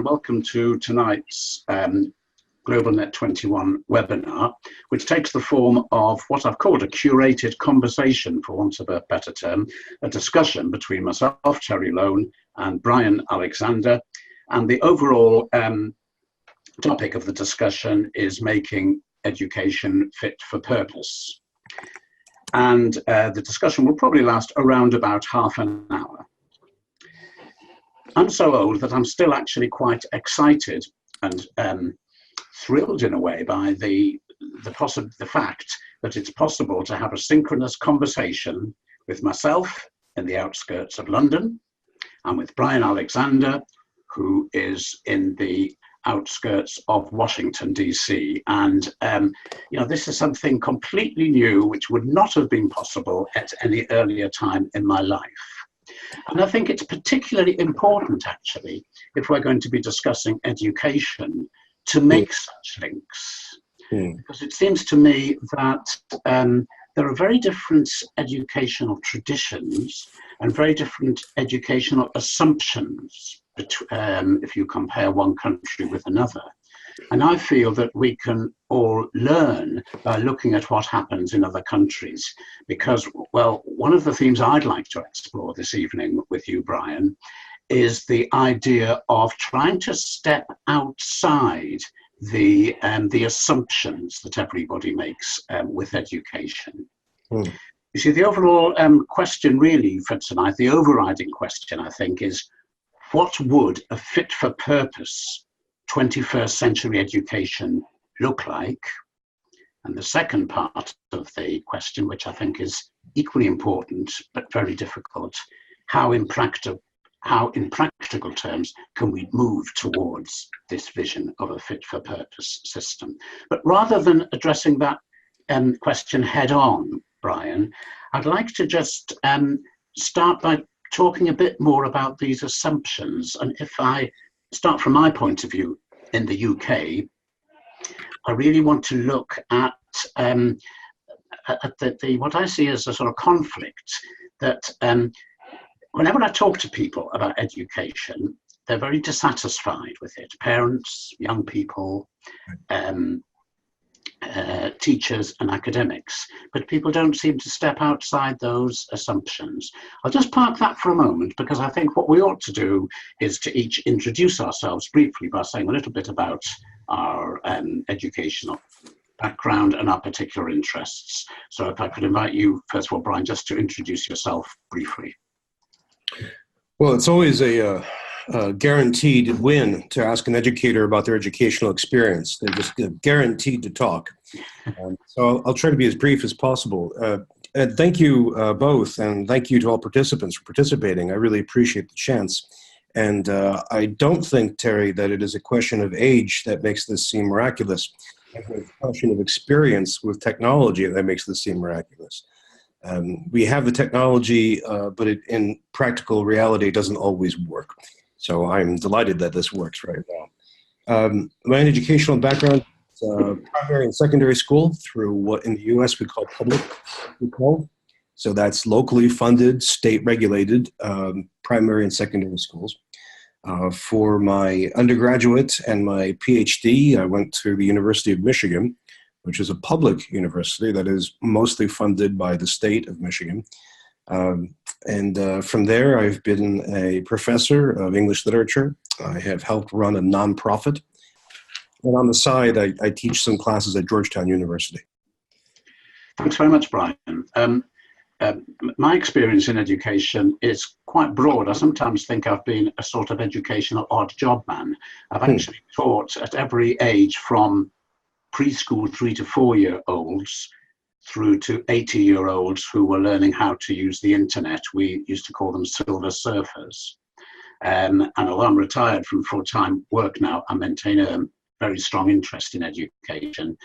welcome to tonight's GlobalNet 21 webinar, which takes the form of what I've called a curated conversation, for want of a better term, a discussion between myself, Terry Loane, and Bryan Alexander. And the overall topic of the discussion is making education fit for purpose. And the discussion will probably last around about half an hour. I'm so old that I'm still actually quite excited and thrilled in a way by the fact that it's possible to have a synchronous conversation with myself in the outskirts of London and with Bryan Alexander, who is in the outskirts of Washington, DC. And, this is something completely new, which would not have been possible at any earlier time in my life. And I think it's particularly important, actually, if we're going to be discussing education, to make such links. Because it seems to me that there are very different educational traditions and very different educational assumptions if you compare one country with another. And I feel that we can all learn by looking at what happens in other countries. Because, well, one of the themes I'd like to explore this evening with you, Bryan, is the idea of trying to step outside the assumptions that everybody makes with education. You see, the overall question really for tonight, the overriding question, I think, is what would a fit-for-purpose 21st century education look like? And the second part of the question, which I think is equally important but very difficult, how in practical terms can we move towards this vision of a fit-for-purpose system? But rather than addressing that question head-on, Bryan, I'd like to just start by talking a bit more about these assumptions. And if I start from my point of view in the UK, I really want to look at what I see as a sort of conflict that whenever I talk to people about education, they're very dissatisfied with it. Parents, young people, teachers and academics, but people don't seem to step outside those assumptions. I'll just park that for a moment, because I think what we ought to do is to each introduce ourselves briefly by saying a little bit about our educational background and our particular interests. So if I could invite you, first of all, Bryan, just to introduce yourself briefly. Well, it's always a guaranteed win to ask an educator about their educational experience. They're just guaranteed to talk. So I'll try to be as brief as possible. And thank you both, and thank you to all participants for participating. I really appreciate the chance. And I don't think, Terry, that it is a question of age that makes this seem miraculous. It's a question of experience with technology that makes this seem miraculous. We have the technology, but in practical reality, it doesn't always work. So I'm delighted that this works right now. My educational background is primary and secondary school through what in the US we call public school. So that's locally funded, state regulated primary and secondary schools. For my undergraduate and my PhD, I went to the University of Michigan, which is a public university that is mostly funded by the state of Michigan. And from there, I've been a professor of English literature. I have helped run a nonprofit. And on the side, I teach some classes at Georgetown University. Thanks very much, Bryan. My experience in education is quite broad. I sometimes think I've been a sort of educational odd job man. I've actually taught at every age from preschool 3 to 4-year-olds through to 80-year-olds who were learning how to use the internet. We used to call them silver surfers. And although I'm retired from full-time work now, I maintain a very strong interest in education.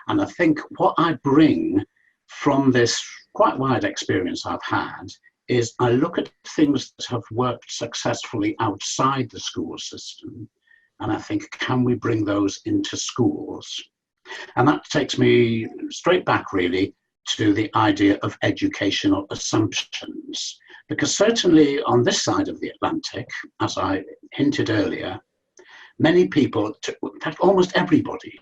And I think what I bring from this quite wide experience I've had is I look at things that have worked successfully outside the school system, and I think, can we bring those into schools? And that takes me straight back, really, to the idea of educational assumptions. Because certainly on this side of the Atlantic, as I hinted earlier, many people, in fact, almost everybody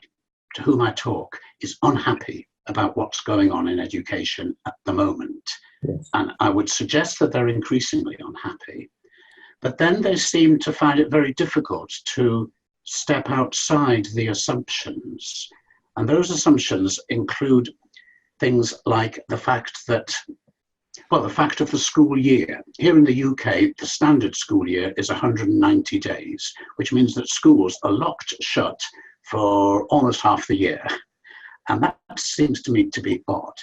to whom I talk is unhappy about what's going on in education at the moment. Yes. And I would suggest that they're increasingly unhappy. But then they seem to find it very difficult to step outside the assumptions. And those assumptions include things like the fact that, well, the fact of the school year. Here in the UK, the standard school year is 190 days, which means that schools are locked shut for almost half the year. And that seems to me to be odd.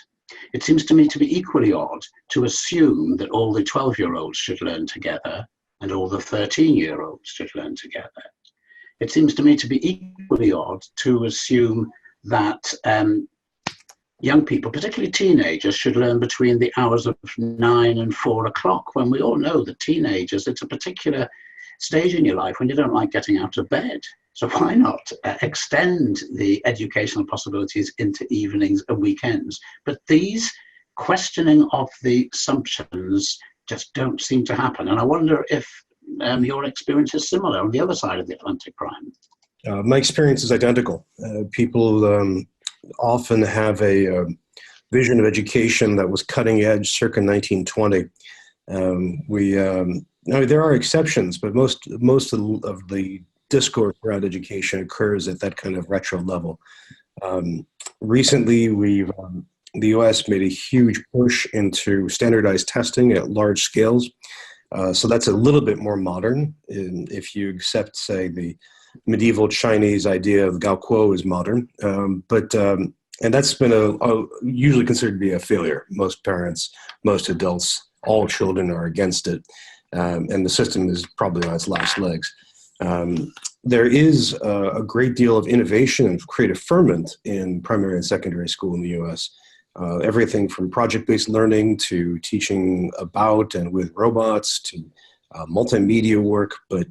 It seems to me to be equally odd to assume that all the 12-year-olds should learn together and all the 13-year-olds should learn together. It seems to me to be equally odd to assume that young people, particularly teenagers, should learn between the hours of 9 and 4 o'clock, when we all know that teenagers, it's a particular stage in your life when you don't like getting out of bed. So why not extend the educational possibilities into evenings and weekends? But these questioning of the assumptions just don't seem to happen. And I wonder if your experience is similar on the other side of the Atlantic, Bryan. My experience is identical. People often have a vision of education that was cutting edge circa 1920. There are exceptions, but most of the discourse around education occurs at that kind of retro level. Recently, the US made a huge push into standardized testing at large scales. So that's a little bit more modern. If you accept, say, the medieval Chinese idea of Gaokuo is modern, and that's been usually considered to be a failure. Most parents, most adults, all children are against it, and the system is probably on its last legs. There is a great deal of innovation and creative ferment in primary and secondary school in the US. Everything from project-based learning to teaching about and with robots to multimedia work, but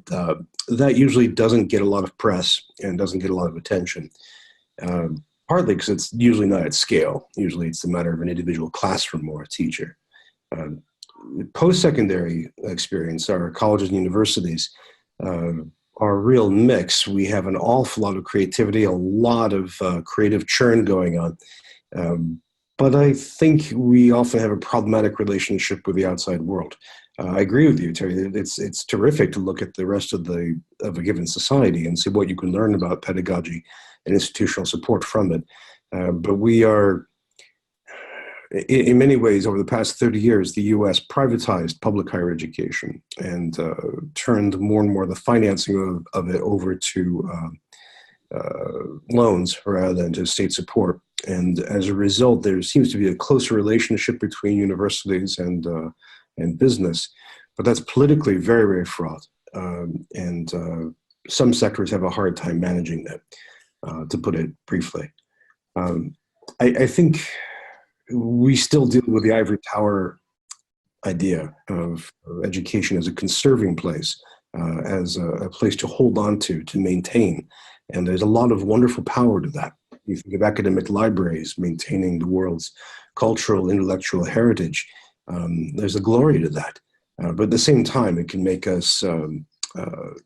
that usually doesn't get a lot of press and doesn't get a lot of attention, partly because it's usually not at scale. Usually it's a matter of an individual classroom or a teacher. Post-secondary experience, our colleges and universities, are a real mix. We have an awful lot of creativity, a lot of creative churn going on. But I think we often have a problematic relationship with the outside world. I agree with you, Terry. It's terrific to look at the rest of a given society and see what you can learn about pedagogy and institutional support from it. But we are, in many ways, over the past 30 years, the U.S. privatized public higher education and turned more and more the financing of it over to loans rather than to state support. And as a result, there seems to be a closer relationship between universities and business, but that's politically very, very fraught. And some sectors have a hard time managing that, to put it briefly. I think we still deal with the ivory tower idea of education as a conserving place, as a place to hold on to maintain. And there's a lot of wonderful power to that. You think of academic libraries maintaining the world's cultural, intellectual heritage. There's a glory to that. But at the same time, it can make us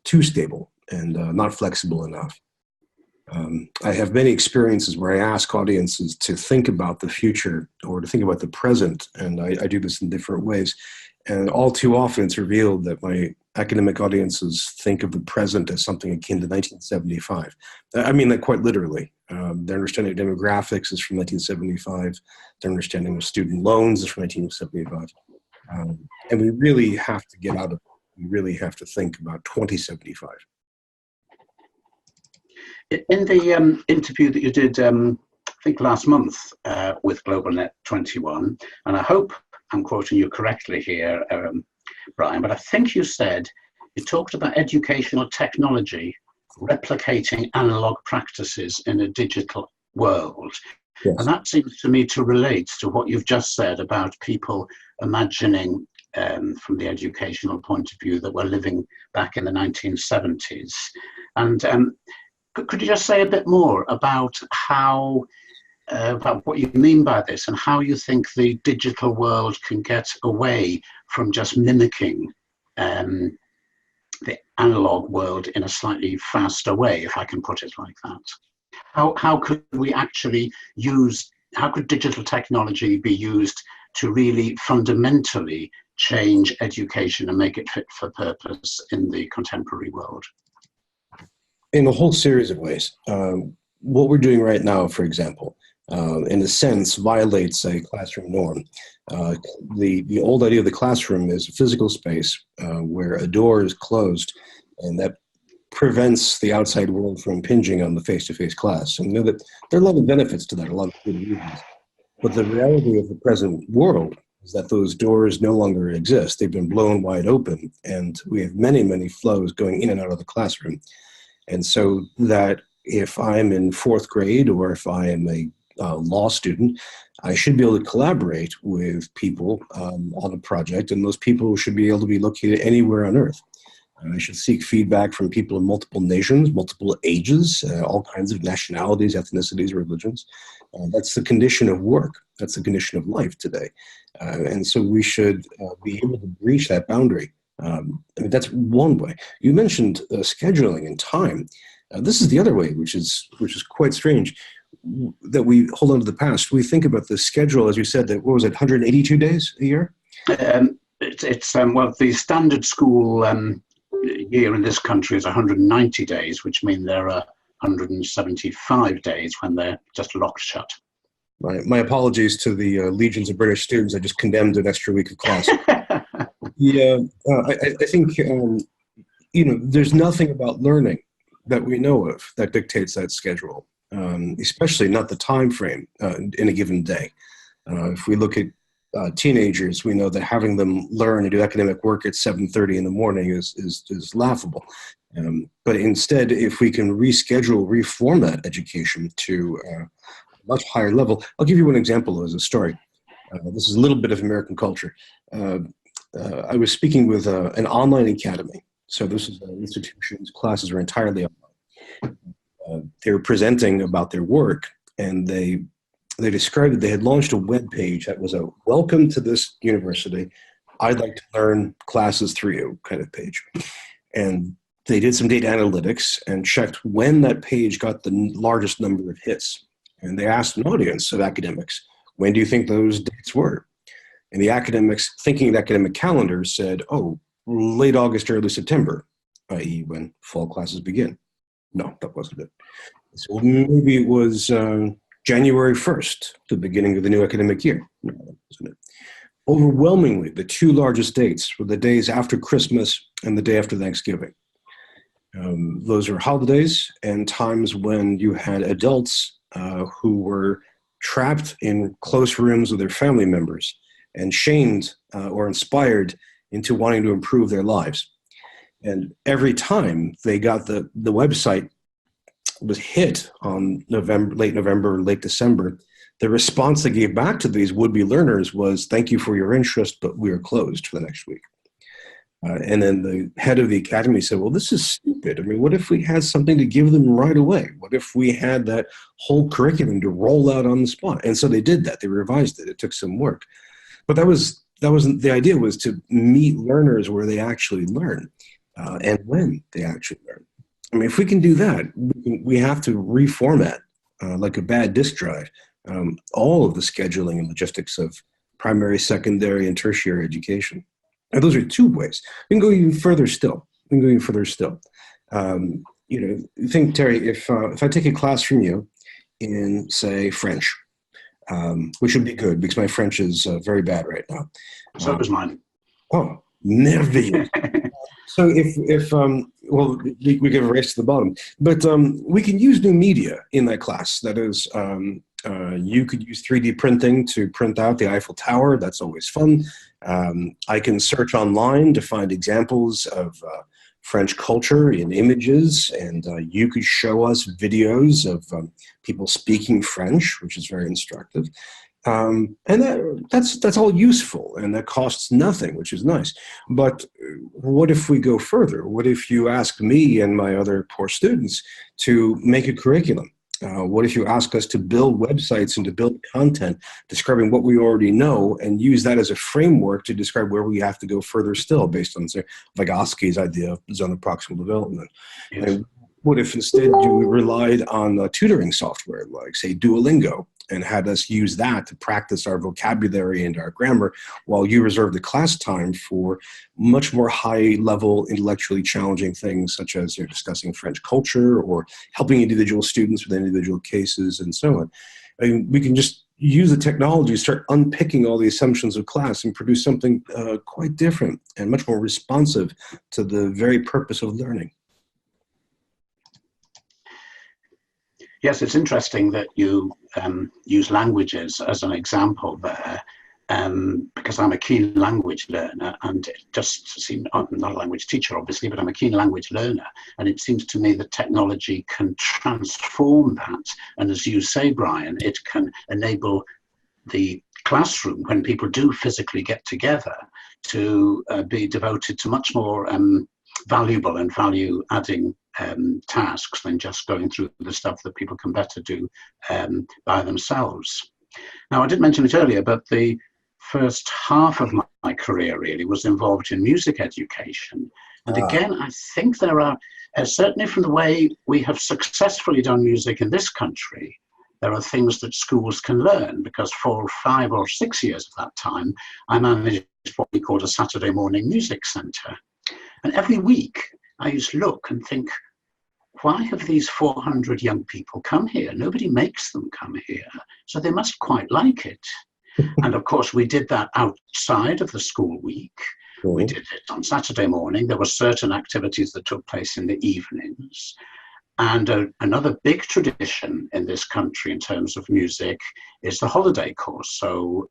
too stable and not flexible enough. I have many experiences where I ask audiences to think about the future or to think about the present, and I do this in different ways. And all too often it's revealed that my academic audiences think of the present as something akin to 1975. I mean that quite literally. Their understanding of demographics is from 1975. Their understanding of student loans is from 1975. And we really have to get out of it. We really have to think about 2075. In the interview that you did, I think last month with GlobalNet 21, and I hope I'm quoting you correctly here, Bryan, but I think you said, you talked about educational technology replicating analog practices in a digital world. Yes. And that seems to me to relate to what you've just said about people imagining from the educational point of view that we're living back in the 1970s. And could you just say a bit more about how, about what you mean by this and how you think the digital world can get away from just mimicking the analog world in a slightly faster way, if I can put it like that. How could we actually use, how could digital technology be used to really fundamentally change education and make it fit for purpose in the contemporary world? In a whole series of ways. What we're doing right now, for example, in a sense, violates a classroom norm. The old idea of the classroom is a physical space where a door is closed, and that prevents the outside world from impinging on the face-to-face class. And you know that there are a lot of benefits to that, a lot of good reasons. But the reality of the present world is that those doors no longer exist. They've been blown wide open, and we have many, many flows going in and out of the classroom. And so that if I'm in fourth grade or if I am a law student, I should be able to collaborate with people on a project, and those people should be able to be located anywhere on Earth. I should seek feedback from people in multiple nations, multiple ages, all kinds of nationalities, ethnicities, religions. That's the condition of work. That's the condition of life today. And so we should be able to breach that boundary. I mean, that's one way. You mentioned scheduling and time. This is the other way, which is quite strange, that we hold on to the past. We think about the schedule, as you said, that, what was it, 182 days a year? It's well, the standard school year in this country is 190 days, which mean there are 175 days when they're just locked shut. My apologies to the legions of British students. I just condemned an extra week of class. Yeah, I think, you know, there's nothing about learning that we know of that dictates that schedule, especially not the time frame in a given day. If we look at teenagers, we know that having them learn and do academic work at 7:30 in the morning is laughable. But instead, if we can reschedule, reformat education to a much higher level, I'll give you one example as a story. This is a little bit of American culture. I was speaking with an online academy. So this is an institution's classes are entirely online. They were presenting about their work, and they described that they had launched a web page that was a welcome to this university. I'd like to learn classes through you kind of page. And they did some data analytics and checked when that page got the largest number of hits. And they asked an audience of academics, when do you think those dates were? And the academics, thinking of academic calendars, said, oh, late August, early September, i.e. when fall classes begin. No, that wasn't it. So maybe it was January 1st, the beginning of the new academic year. No, that wasn't it. Overwhelmingly, the two largest dates were the days after Christmas and the day after Thanksgiving. Those are holidays and times when you had adults who were trapped in close rooms with their family members and shamed or inspired into wanting to improve their lives. And every time they got the website was hit on late November, late December, the response they gave back to these would-be learners was, thank you for your interest, but we are closed for the next week. And then the head of the academy said, well, this is stupid. I mean, what if we had something to give them right away? What if we had that whole curriculum to roll out on the spot? And so they did that. They revised it. It took some work. But that wasn't the idea, was to meet learners where they actually learn and when they actually learn. I mean, if we can do that, we have to reformat, like a bad disk drive, all of the scheduling and logistics of primary, secondary, and tertiary education. And those are two ways. We can go even further still. You know, think, Terry, if I take a class from you in, say, French, which would be good because my French is very bad right now. So is mine. Oh, merveilleux. So if well, we give a race to the bottom, but we can use new media in that class. That is, you could use 3D printing to print out the Eiffel Tower. That's always fun. I can search online to find examples of French culture in images, and you could show us videos of people speaking French, which is very instructive. And that's all useful, and that costs nothing, which is nice. But what if we go further? What if you ask me and my other poor students to make a curriculum What if you ask us to build websites and to build content describing what we already know and use that as a framework to describe where we have to go further still based on, say, Vygotsky's idea of zone of proximal development? Yes. And what if instead you relied on tutoring software like, say, Duolingo, and had us use that to practice our vocabulary and our grammar while you reserved the class time for much more high-level, intellectually challenging things such as discussing French culture or helping individual students with individual cases and so on. I mean, we can just use the technology to start unpicking all the assumptions of class and produce something quite different and much more responsive to the very purpose of learning. Yes, it's interesting that you use languages as an example there, because I'm a keen language learner, and it just seems, I'm not a language teacher obviously, but I'm a keen language learner, and it seems to me that technology can transform that, and as you say, Bryan, it can enable the classroom, when people do physically get together, to be devoted to much more valuable and value-adding tasks than just going through the stuff that people can better do by themselves. Now, I did mention it earlier, but the first half of my career really was involved in music education. And again, I think there are, certainly from the way we have successfully done music in this country, there are things that schools can learn, because for 5 or 6 years of that time, I managed what we called a Saturday morning music centre. And every week I used to look and think, why have these 400 young people come here? Nobody makes them come here, so they must quite like it. And of course, we did that outside of the school week. Cool. We did it on Saturday morning. There were certain activities that took place in the evenings. And another big tradition in this country in terms of music is the holiday course. So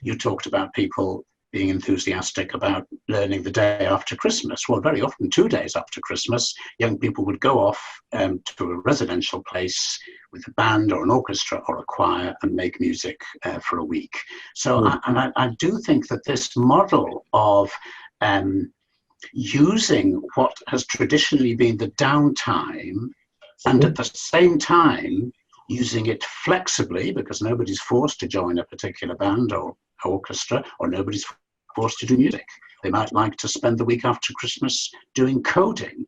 you talked about people being enthusiastic about learning the day after Christmas. Well, very often 2 days after Christmas, young people would go off to a residential place with a band or an orchestra or a choir and make music for a week. So I do think that this model of using what has traditionally been the downtime and at the same time using it flexibly, because nobody's forced to join a particular band or orchestra, or nobody's forced to do music. They might like to spend the week after Christmas doing coding.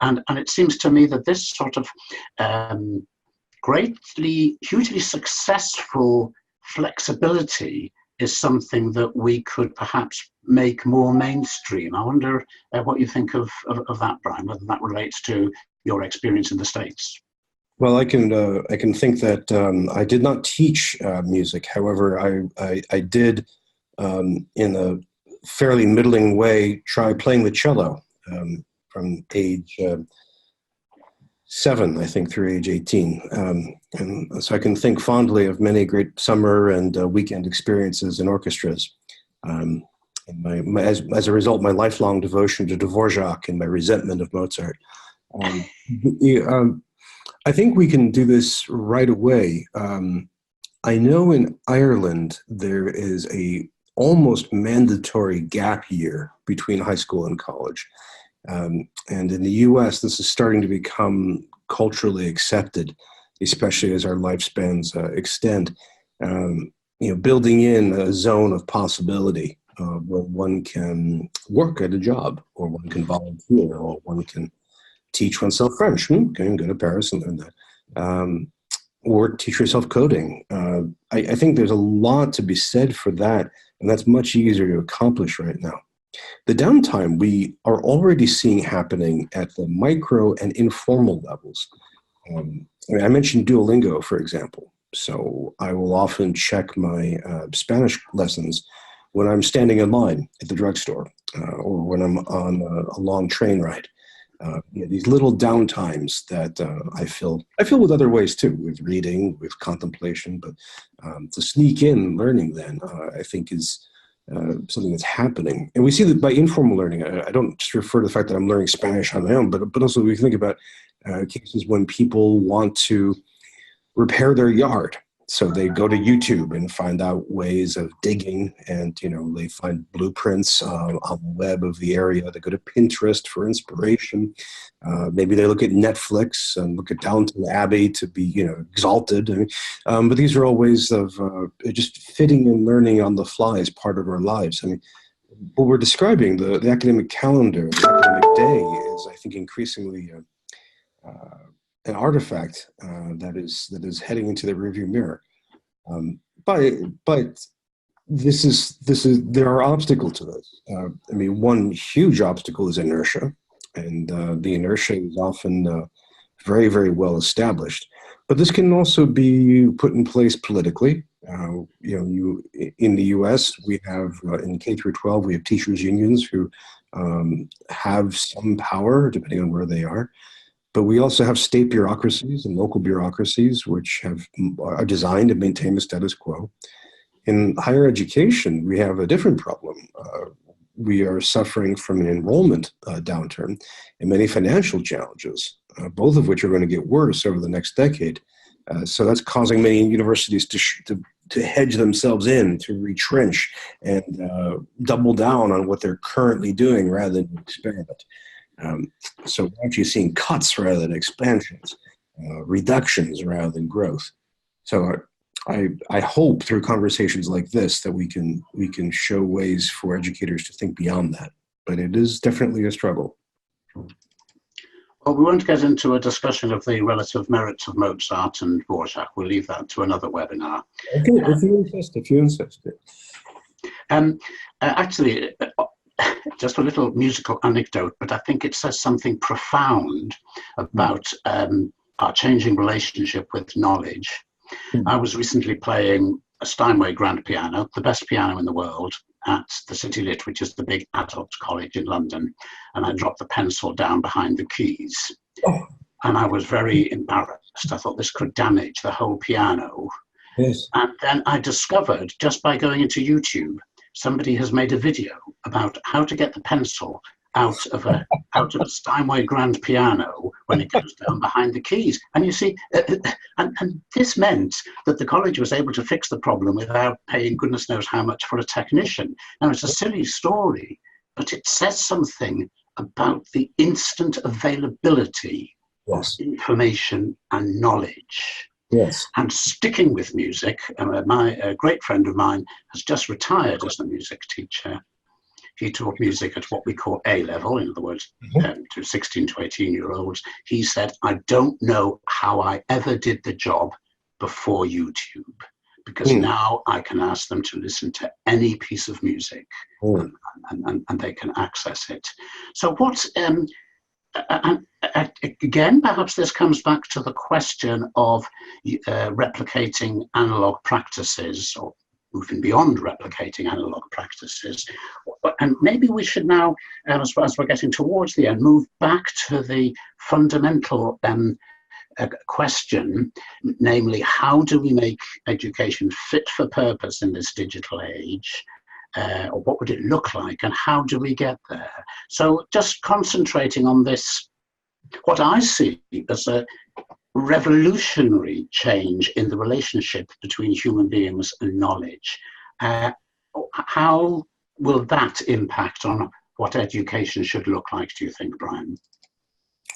And it seems to me that this sort of hugely successful flexibility is something that we could perhaps make more mainstream. I wonder what you think of that, Bryan, whether that relates to your experience in the States. Well, I can think that I did not teach music. However, I did, in a fairly middling way, try playing the cello from age 7, I think, through age 18. And so I can think fondly of many great summer and weekend experiences in orchestras. And as a result, my lifelong devotion to Dvorak and my resentment of Mozart. I think we can do this right away. I know in Ireland there is a almost mandatory gap year between high school and college. And in the US, this is starting to become culturally accepted, especially as our lifespans extend. Building in a zone of possibility where one can work at a job, or one can volunteer, or one can teach oneself French. Okay, go to Paris and learn that. Or teach yourself coding. I think there's a lot to be said for that, and that's much easier to accomplish right now. The downtime we are already seeing happening at the micro and informal levels. I mentioned Duolingo, for example. So I will often check my Spanish lessons when I'm standing in line at the drugstore, or when I'm on a long train ride. These little downtimes that I feel with other ways too, with reading, with contemplation, but to sneak in learning then, I think is something that's happening. And we see that by informal learning. I don't just refer to the fact that I'm learning Spanish on my own, but also we think about cases when people want to repair their yard, So they go to YouTube and find out ways of digging, and they find blueprints on the web of the area. They go to Pinterest for inspiration. Maybe they look at Netflix and look at Downton Abbey to be exalted. But these are all ways of just fitting and learning on the fly as part of our lives. I mean, what we're describing, the academic calendar, the academic day, is, I think, increasingly an artifact that is heading into the rearview mirror. But this is there are obstacles to this. I mean, one huge obstacle is inertia, and the inertia is often very, very well established. But this can also be put in place politically. In the U.S., we have in K through 12, we have teachers unions who have some power depending on where they are. But we also have state bureaucracies and local bureaucracies which are designed to maintain the status quo. In higher education, we have a different problem. We are suffering from an enrollment downturn and many financial challenges, both of which are going to get worse over the next decade. So that's causing many universities to hedge themselves in, to retrench, and double down on what they're currently doing rather than experiment. So we're actually seeing cuts rather than expansions, reductions rather than growth. So I hope through conversations like this that we can show ways for educators to think beyond that. But it is definitely a struggle. Well, we won't get into a discussion of the relative merits of Mozart and Dvorak. We'll leave that to another webinar. Okay, if you insist. Actually, just a little musical anecdote, but I think it says something profound about our changing relationship with knowledge. I was recently playing a Steinway grand piano, the best piano in the world, at the City Lit, which is the big adult college in London, and I dropped the pencil down behind the keys. And I was very embarrassed. I thought this could damage the whole piano. Yes. And then I discovered, just by going into YouTube, somebody has made a video about how to get the pencil out of a Steinway grand piano when it goes down behind the keys. And you see, and this meant that the college was able to fix the problem without paying goodness knows how much for a technician. Now, it's a silly story, but it says something about the instant availability of information and knowledge. Yes. And sticking with music, a great friend of mine has just retired as a music teacher. He taught music at what we call A level, in other words, to 16 to 18-year-olds. He said, I don't know how I ever did the job before YouTube, because now I can ask them to listen to any piece of music and they can access it. So what, again, perhaps this comes back to the question of replicating analog practices, or moving beyond replicating analog practices. And maybe we should now, as we're getting towards the end, move back to the fundamental question, namely, how do we make education fit for purpose in this digital age? Or what would it look like, and how do we get there? So just concentrating on this, what I see as a revolutionary change in the relationship between human beings and knowledge. How will that impact on what education should look like, do you think, Bryan?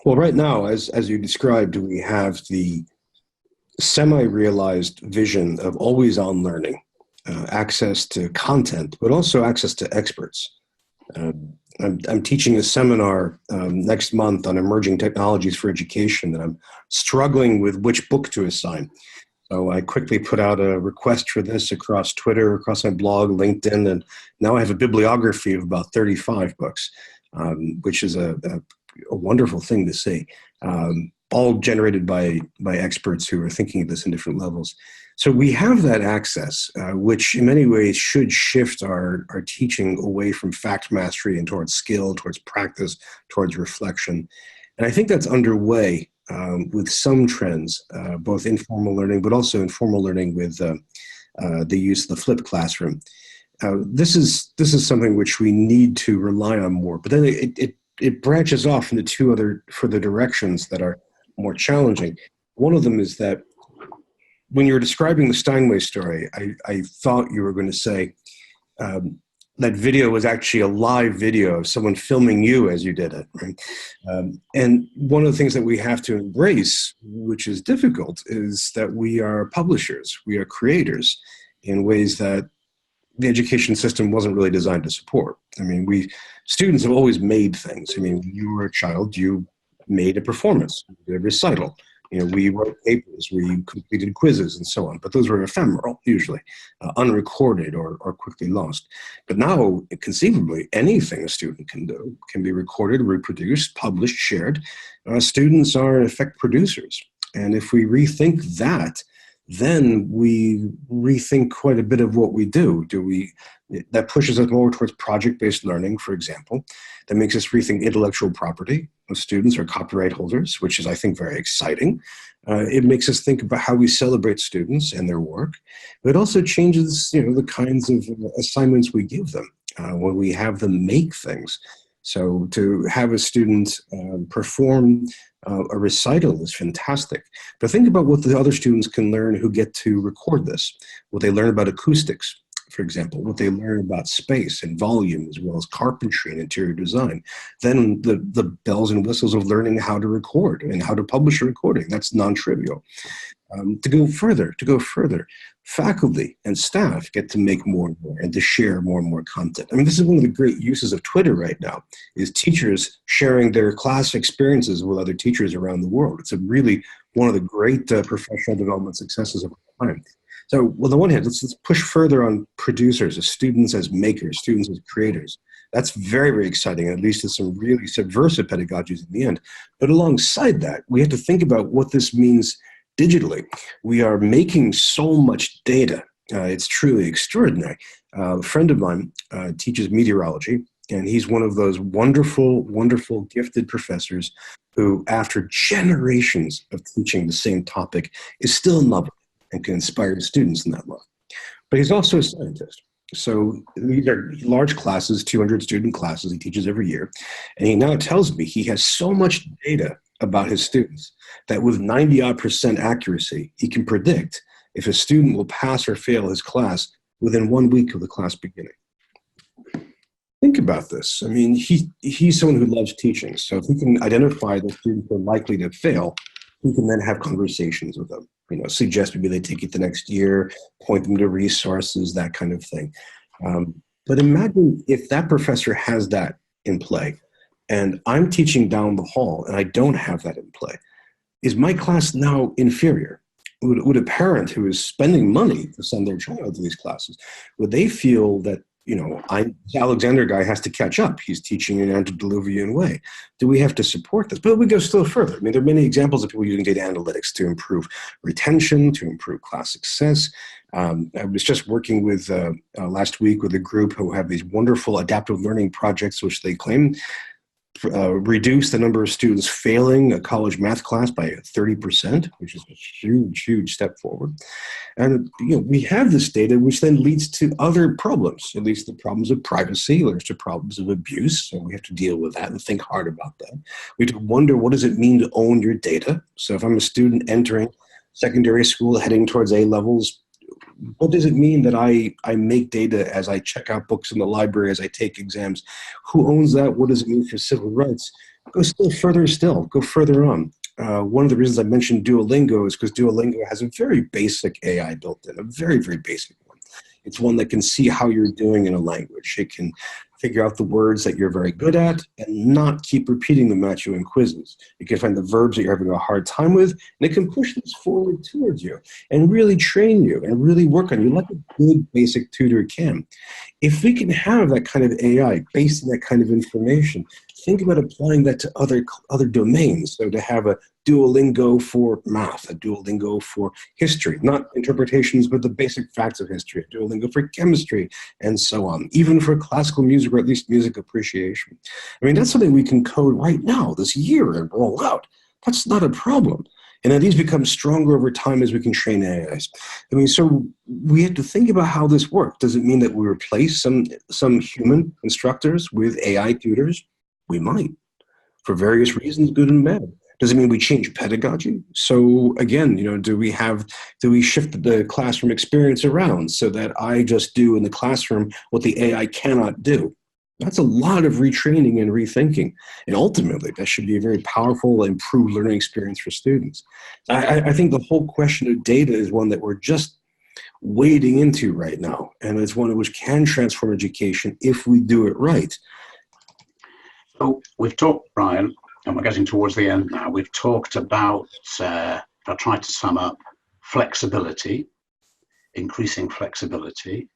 Well, right now, as you described, we have the semi-realized vision of always-on learning, access to content, but also access to experts. I'm teaching a seminar next month on emerging technologies for education, and I'm struggling with which book to assign. So I quickly put out a request for this across Twitter, across my blog, LinkedIn, and now I have a bibliography of about 35 books, which is a wonderful thing to see, all generated by experts who are thinking of this in different levels. So we have that access, which in many ways should shift our teaching away from fact mastery and towards skill, towards practice, towards reflection. And I think that's underway with some trends, both informal learning, but also informal learning with the use of the flipped classroom. This is something which we need to rely on more, but then it branches off into two other further directions that are more challenging. One of them is that when you were describing the Steinway story, I thought you were going to say that video was actually a live video of someone filming you as you did it, right? And one of the things that we have to embrace, which is difficult, is that we are publishers, we are creators in ways that the education system wasn't really designed to support. I mean, students have always made things. I mean, when you were a child, you made a performance, a recital. You know, we wrote papers, we completed quizzes and so on, but those were ephemeral, usually, unrecorded or quickly lost. But now, conceivably, anything a student can do can be recorded, reproduced, published, shared. Students are, in effect, producers. And if we rethink that, then we rethink quite a bit of what we do. That pushes us more towards project-based learning, for example. That makes us rethink intellectual property of students or copyright holders, which is, I think, very exciting. It makes us think about how we celebrate students and their work. But it also changes, the kinds of assignments we give them when we have them make things. So to have a student perform a recital is fantastic. But think about what the other students can learn who get to record this. What they learn about acoustics, for example, what they learn about space and volume, as well as carpentry and interior design. Then the bells and whistles of learning how to record and how to publish a recording. That's non-trivial. To go further, faculty and staff get to make more and more and to share more and more content. I mean, this is one of the great uses of Twitter right now, is teachers sharing their class experiences with other teachers around the world. It's really one of the great professional development successes of our time. So, on the one hand, let's push further on producers, as students as makers, students as creators. That's very, very exciting. At least it's some really subversive pedagogies in the end. But alongside that, we have to think about what this means digitally. We are making so much data. It's truly extraordinary. A friend of mine teaches meteorology, and he's one of those wonderful, wonderful, gifted professors who, after generations of teaching the same topic, is still in love with it and can inspire students in that love. But he's also a scientist. So these are large classes, 200 student classes he teaches every year. And he now tells me he has so much data about his students that with 90% accuracy, he can predict if a student will pass or fail his class within 1 week of the class beginning. Think about this. I mean, he's someone who loves teaching. So if he can identify the students who are likely to fail, he can then have conversations with them. Suggest maybe they take it the next year, point them to resources, that kind of thing. But imagine if that professor has that in play, and I'm teaching down the hall and I don't have that in play. Is my class now inferior? Would a parent who is spending money to send their child to these classes, would they feel that, this Alexander guy has to catch up? He's teaching in an antediluvian way. Do we have to support this? But we go still further. I mean, there are many examples of people using data analytics to improve retention, to improve class success. I was just working with last week with a group who have these wonderful adaptive learning projects, which they claim reduce the number of students failing a college math class by 30%, which is a huge, huge step forward. And we have this data, which then leads to other problems. It leads to problems of privacy, leads to problems of abuse. So we have to deal with that and think hard about that. We have to wonder, what does it mean to own your data? So if I'm a student entering secondary school, heading towards A levels, what does it mean that I make data as I check out books in the library, as I take exams? Who owns that? What does it mean for civil rights? Go still further still. Go further on. One of the reasons I mentioned Duolingo is because Duolingo has a very basic AI built in, a very, very basic one. It's one that can see how you're doing in a language. It can figure out the words that you're very good at and not keep repeating them at you in quizzes. It can find the verbs that you're having a hard time with, and it can push this forward towards you and really train you and really work on you like a good basic tutor can. If we can have that kind of AI based on that kind of information, think about applying that to other domains. So to have a Duolingo for math, a Duolingo for history, not interpretations, but the basic facts of history, a Duolingo for chemistry, and so on, even for classical music or at least music appreciation. I mean, that's something we can code right now, this year, and roll out. That's not a problem. And then these become stronger over time as we can train AIs. I mean, so we have to think about how this works. Does it mean that we replace some human instructors with AI tutors? We might, for various reasons, good and bad. Does it mean we change pedagogy? So again, do we shift the classroom experience around so that I just do in the classroom what the AI cannot do? That's a lot of retraining and rethinking. And ultimately, that should be a very powerful, improved learning experience for students. I think the whole question of data is one that we're just wading into right now. And it's one which can transform education if we do it right. So we've talked, Bryan, and we're getting towards the end now. We've talked about, if I try to sum up, flexibility, increasing flexibility.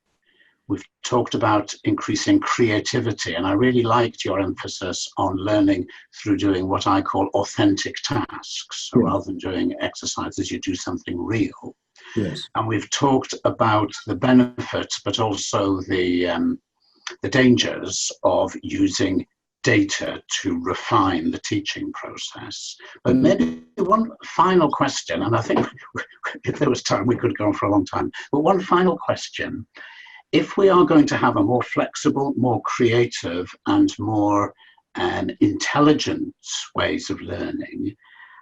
We've talked about increasing creativity, and I really liked your emphasis on learning through doing what I call authentic tasks. So rather than doing exercises, you do something real. Yes. And we've talked about the benefits, but also the dangers of using data to refine the teaching process. But maybe one final question, and I think if there was time, we could go on for a long time, but one final question. If we are going to have a more flexible, more creative, and more intelligent ways of learning,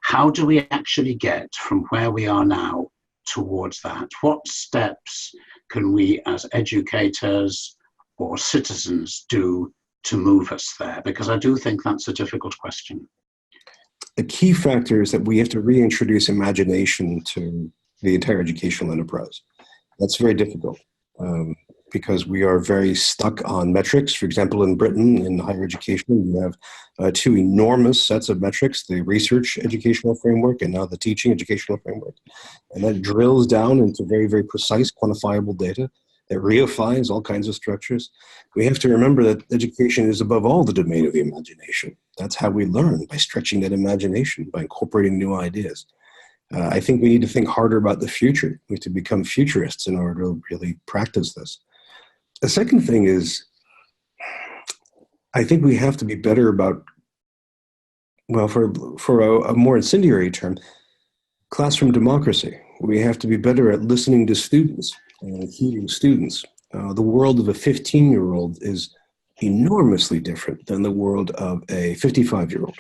how do we actually get from where we are now towards that? What steps can we as educators or citizens do to move us there? Because I do think that's a difficult question. The key factor is that we have to reintroduce imagination to the entire educational enterprise. That's very difficult because we are very stuck on metrics. For example, in Britain, in higher education, you have two enormous sets of metrics, the research educational framework and now the teaching educational framework. And that drills down into very, very precise quantifiable data that reifies all kinds of structures. We have to remember that education is above all the domain of the imagination. That's how we learn, by stretching that imagination, by incorporating new ideas. I think we need to think harder about the future. We have to become futurists in order to really practice this. The second thing is, I think we have to be better about, well, for a more incendiary term, classroom democracy. We have to be better at listening to students and hearing students. The world of a 15-year-old is enormously different than the world of a 55-year-old.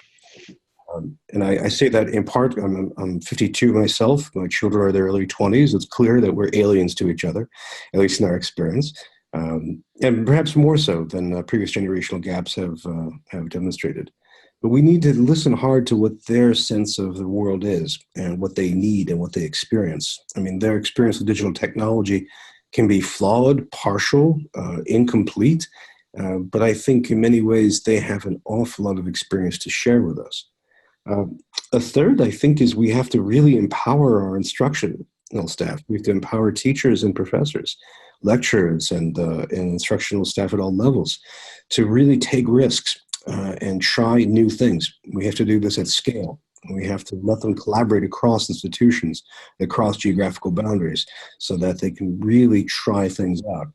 And I say that in part, I'm 52 myself. My children are in their early 20s. It's clear that we're aliens to each other, at least in our experience. And perhaps more so than previous generational gaps have demonstrated. But we need to listen hard to what their sense of the world is and what they need and what they experience. I mean, their experience with digital technology can be flawed, partial, incomplete, but I think in many ways they have an awful lot of experience to share with us. A third, I think, is we have to really empower our instructional staff. We have to empower teachers and professors, lecturers, and instructional staff at all levels to really take risks and try new things. We have to do this at scale. We have to let them collaborate across institutions, across geographical boundaries, so that they can really try things out.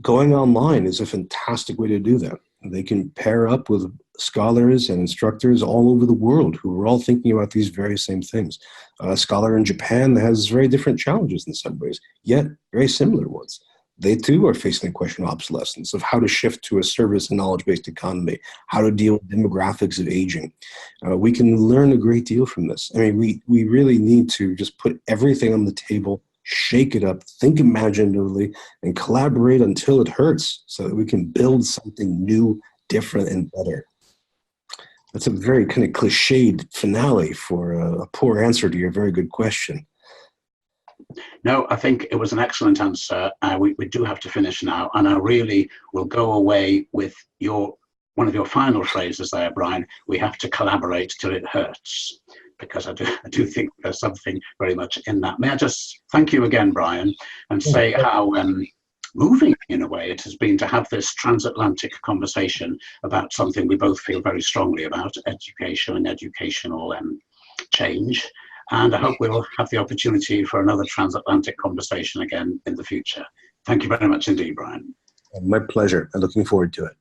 Going online is a fantastic way to do that. They can pair up with scholars and instructors all over the world who are all thinking about these very same things. A scholar in Japan has very different challenges in some ways, yet very similar ones. They too are facing the question of obsolescence, of how to shift to a service and knowledge-based economy, how to deal with demographics of aging. We can learn a great deal from this. I mean, we really need to just put everything on the table, shake it up, think imaginatively, and collaborate until it hurts so that we can build something new, different, and better. That's a very kind of cliched finale for a poor answer to your very good question. No, I think it was an excellent answer. We do have to finish now, and I really will go away with one of your final phrases there, Bryan. We have to collaborate till it hurts, because I do think there's something very much in that. May I just thank you again, Bryan, and say how moving in a way it has been to have this transatlantic conversation about something we both feel very strongly about, education and educational change. And I hope we'll have the opportunity for another transatlantic conversation again in the future. Thank you very much indeed, Bryan. My pleasure. I'm looking forward to it.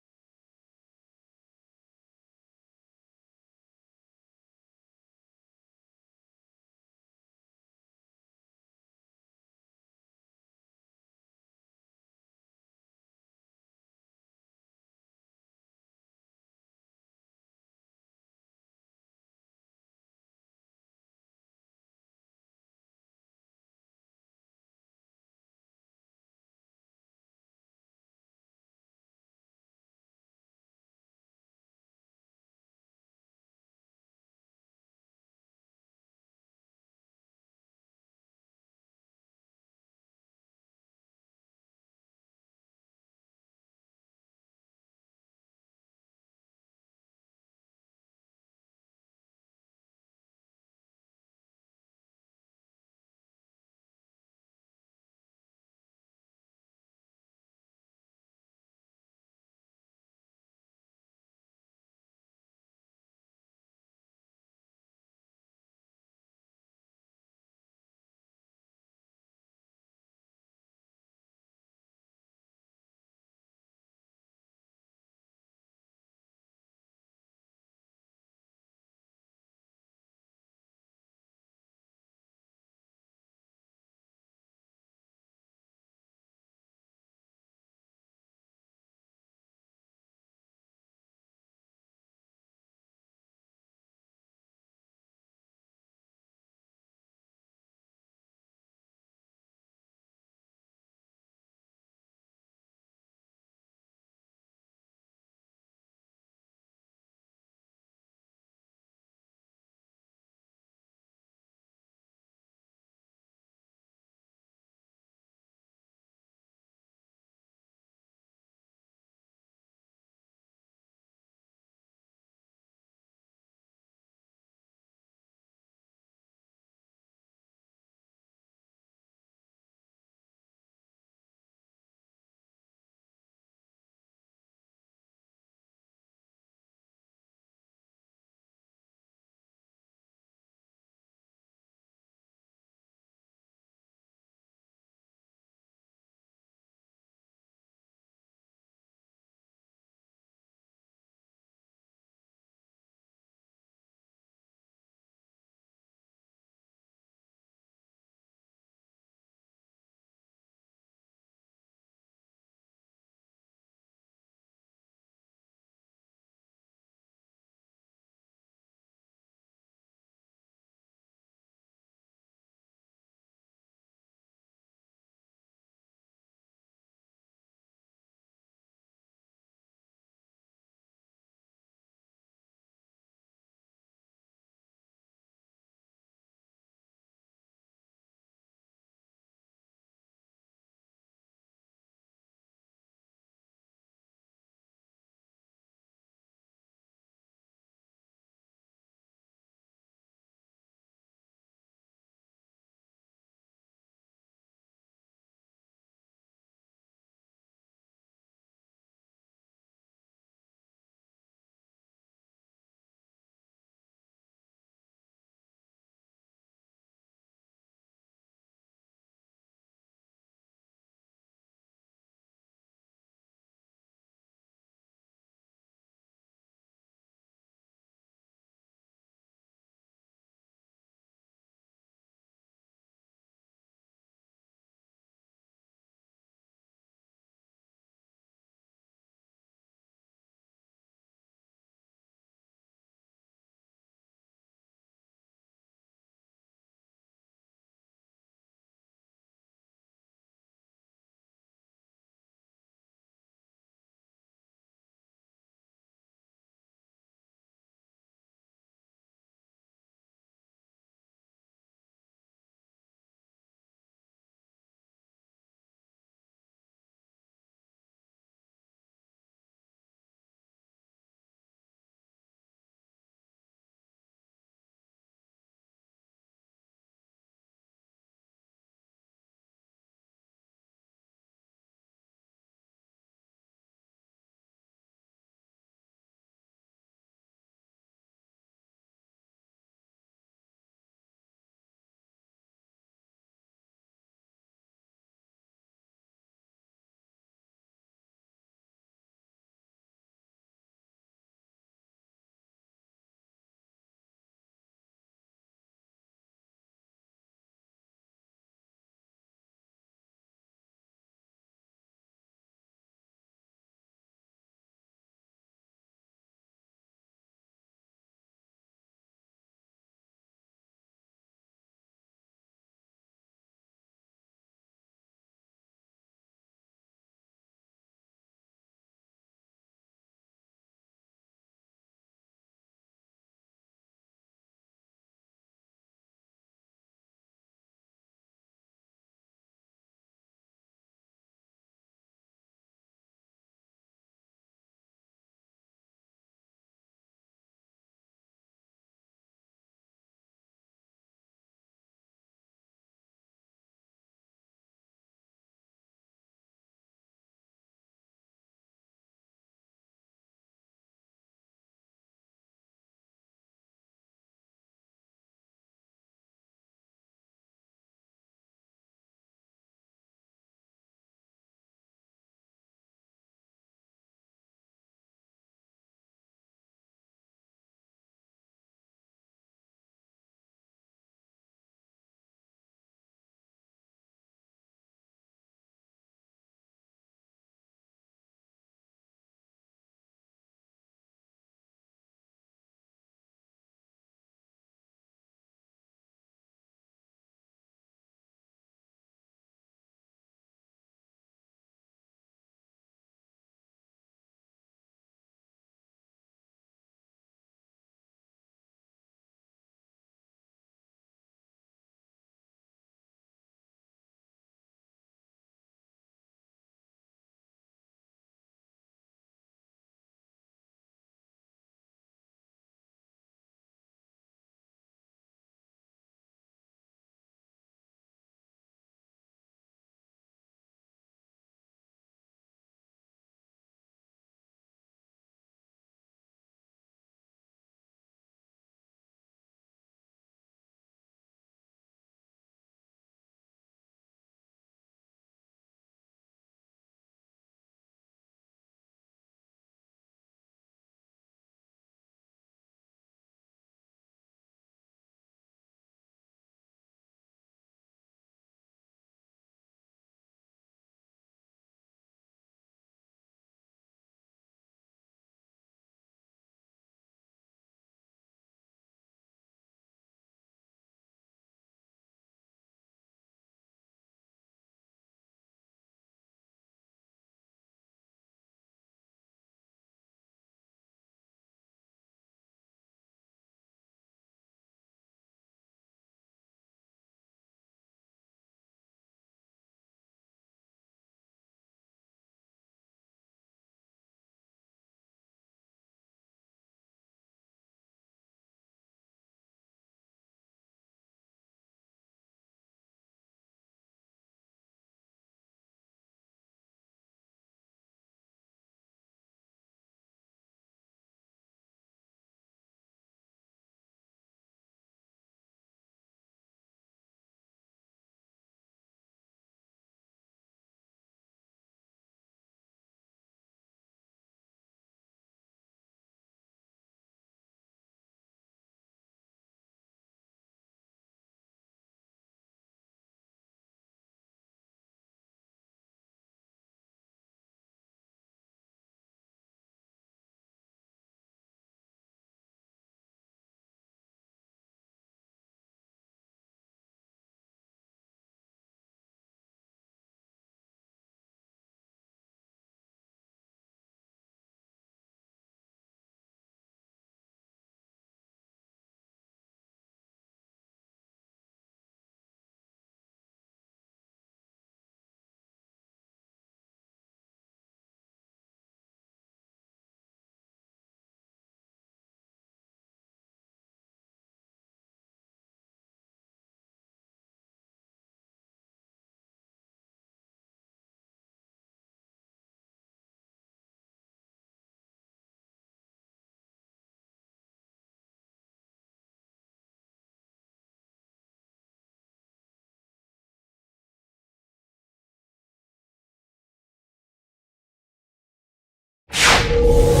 you.